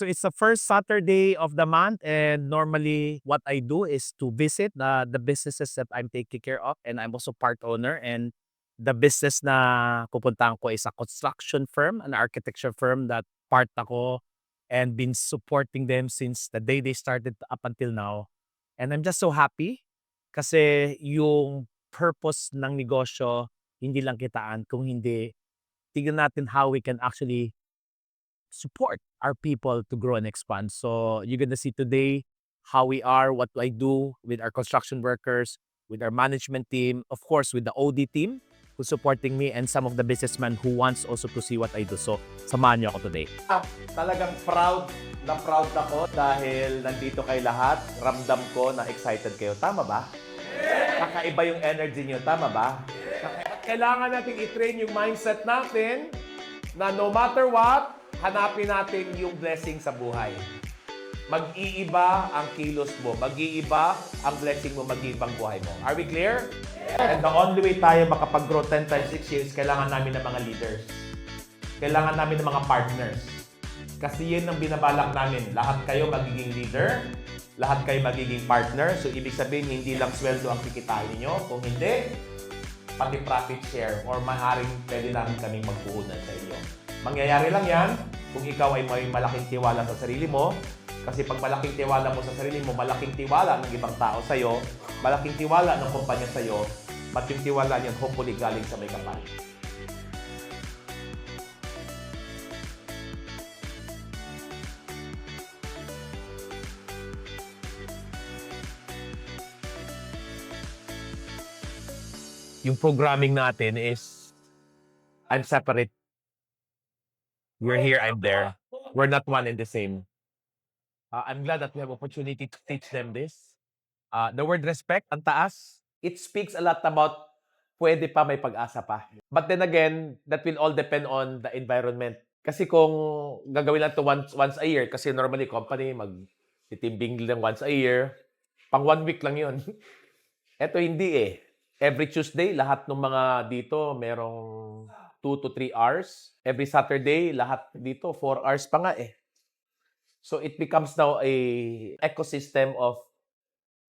So it's the first Saturday of the month, and normally what I do is to visit the businesses that I'm taking care of, and I'm also part owner. And the business na pupuntahan ko is a construction firm, an architecture firm that part ako and been supporting them since the day they started up until now. And I'm just so happy kasi yung purpose ng negosyo hindi lang kitaan kung hindi tignan natin how we can actually support our people to grow and expand. So you're gonna see today how we are, what I do with our construction workers, with our management team, of course with the OD team who's supporting me and some of the businessmen who wants also to see what I do. So samahan niyo ako today. Talagang proud na proud ako dahil nandito kayo lahat. Ramdam ko na excited kayo. Tama ba? Kakaiba yung energy niyo. Tama ba? Kailangan natin i-train yung mindset natin na no matter what, hanapin natin yung blessing sa buhay. Mag-iiba ang kilos mo. Mag-iiba ang blessing mo. Mag-iibang buhay mo. Are we clear? And the only way tayo makapag-grow 10 times 6 years, kailangan namin ng mga leaders. Kailangan namin ng mga partners. Kasi yun ang binabalak namin. Lahat kayo magiging leader. Lahat kayo magiging partner. So, ibig sabihin, hindi lang sweldo ang kikitain ninyo. Kung hindi, pati profit share or maaaring pwede namin kaming magpuhunan sa inyo. Mangyayari lang yan kung ikaw ay may malaking tiwala sa sarili mo. Kasi pag malaking tiwala mo sa sarili mo, malaking tiwala ng ibang tao sa'yo, malaking tiwala ng kumpanya sa'yo, at yung tiwala niyan hopefully galing sa may kapal. Yung programming natin is I'm separate. You're here, I'm there. We're not one and the same. I'm glad that we have opportunity to teach them this. The word respect, ang taas, it speaks a lot about pwede pa, may pag-asa pa. But then again, that will all depend on the environment. Kasi kung gagawin lang to once a year, kasi normally company mag-team lang once a year, pang 1 week lang yun. Eto hindi eh. Every Tuesday, lahat ng mga dito merong 2 to 3 hours. Every Saturday, lahat dito 4 hours pa nga eh. So it becomes now a ecosystem of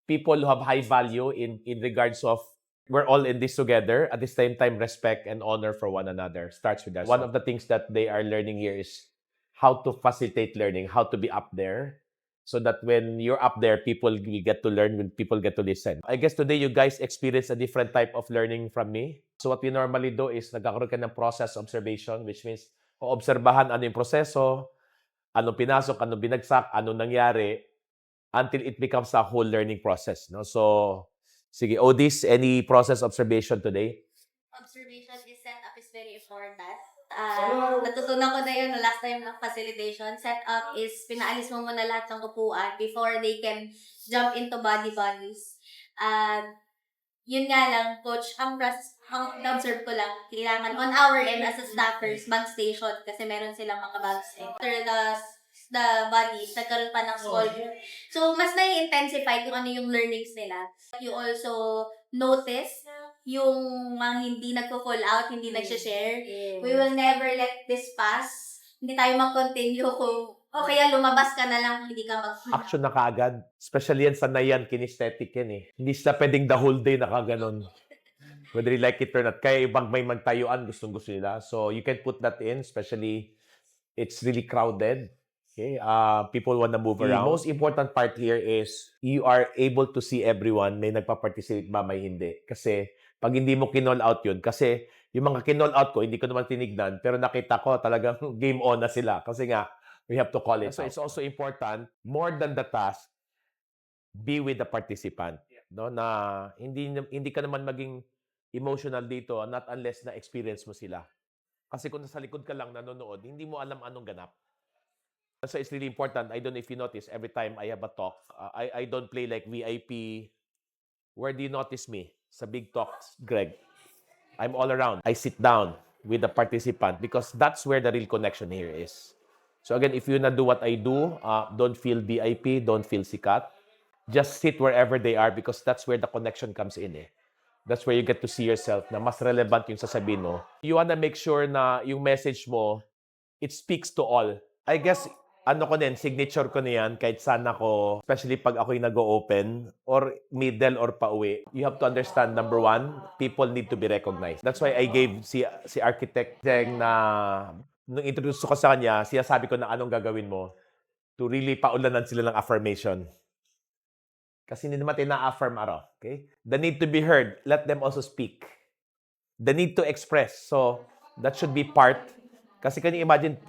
people who have high value in regards of we're all in this together. At the same time, respect and honor for one another starts with that. One of the things that they are learning here is how to facilitate learning, how to be up there. So that when you're up there, people will get to learn, when people get to listen. I guess today you guys experience a different type of learning from me. So what we normally do is nagkakaroon ka ng process observation, which means obserbahan ano yung proseso, anong pinasok, anong binagsak, anong nangyari, until it becomes a whole learning process. No? So, sige, Odis, any process observation today? Observation is setup is very important. Natutunan ko na yun last time ng facilitation. Setup is pinaalis mo muna lahat ng upuan before they can jump into bodies. Yun nga lang, coach, ang na-observe ko lang, kailangan on our end as a staffers, bag station, kasi meron silang mga bags. After the bodies, nagkaroon pa ng small group. So, mas nai-intensify kung ano yung learnings nila. You also notice yung mga hindi nagpo-fall out, hindi nagsha-share. We will never let this pass. Hindi tayo mag-continue kung kaya lumabas ka na lang, hindi ka Action na kaagad. Especially yan, sanay yan, kinesthetic yan eh. Hindi sila pwedeng the whole day nakaganon. Whether you like it or not. Kaya ibang may magtayuan, gustong-gusto nila. So, you can put that in, especially it's really crowded. Okay, people want to move around. The most important part here is you are able to see everyone, may nagpa-participate ba, may hindi. Kasi pag hindi mo kinall out yun, kasi yung mga kinall out ko, hindi ko naman tinignan, pero nakita ko talagang game on na sila. Kasi nga, we have to call it. So it's also important, more than the task, be with the participant. No? Na hindi ka naman maging emotional dito, not unless na experience mo sila. Kasi kung nasa likod ka lang nanonood, hindi mo alam anong ganap. So it's really important. I don't know if you notice, every time I have a talk, I don't play like VIP. Where do you notice me? Sa big talks, Greg. I'm all around. I sit down with the participant because that's where the real connection here is. So again, if you na do what I do, don't feel VIP, don't feel sikat. Just sit wherever they are because that's where the connection comes in eh. That's where you get to see yourself na mas relevant yung sasabihin mo. You wanna make sure na yung message mo, it speaks to all. I guess ano ko din, signature ko na yan kahit saan ako, especially pag ako'y nag-open or middle or pauwi. You have to understand, number one, people need to be recognized. That's why I gave si architect Deng na nung introduce ko sa kanya, sinasabi ko na anong gagawin mo to really paulanan sila ng affirmation. Kasi hindi naman tayo na-affirm araw. Okay? The need to be heard, let them also speak. The need to express. So, that should be part. Kasi can you imagine,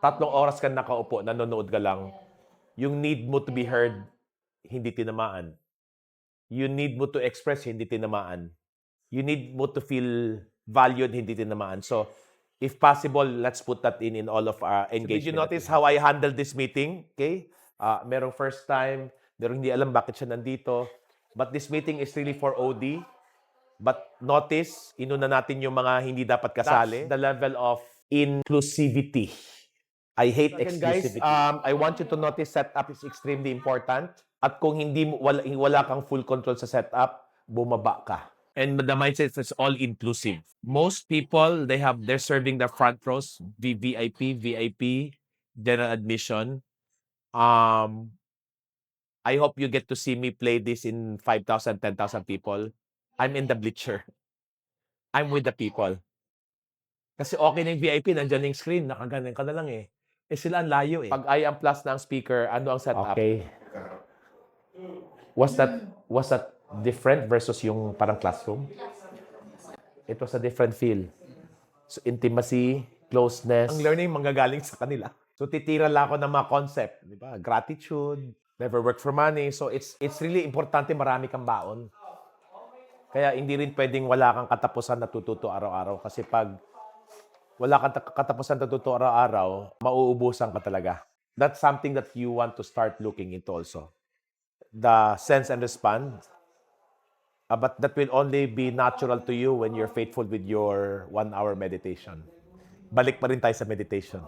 3 oras ka nakaupo, nanonood ka lang. Yung need mo to be heard, hindi tinamaan. You need mo to express, hindi tinamaan. You need mo to feel valued, hindi tinamaan. So, if possible, let's put that in all of our engagement. So, did you notice how I handled this meeting? Okay? Merong first time, merong hindi alam bakit siya nandito. But this meeting is really for OD. But notice, inuna natin yung mga hindi dapat kasali. That's the level of inclusivity. I hate exclusivity. Guys, I want you to notice setup is extremely important. At kung wala kang full control sa setup, bumaba ka. And the mindset is all inclusive. Most people, they're serving the front rows, VIP, general admission. I hope you get to see me play this in 5,000, 10,000 people. I'm in the bleacher. I'm with the people. Kasi okay na yung VIP, nandiyan yung screen, nakaganan ka na lang eh. Eh sila ang layo eh. Pag I am plus ng speaker, ano ang setup? Okay. Was that different versus yung parang classroom? It was a different feel. So intimacy, closeness. Ang learning manggagaling sa kanila. So titira lang ako ng mga concept, di ba? Gratitude, never work for money. So it's really importante marami kang baon. Kaya hindi rin pwedeng wala kang katapusan na tututo araw-araw. Kasi pag wala kang katapusan na tututo araw-araw, mauubusan ka talaga. That's something that you want to start looking into also. The sense and respond. But that will only be natural to you when you're faithful with your 1-hour meditation. Balik pa rin tayo sa meditation.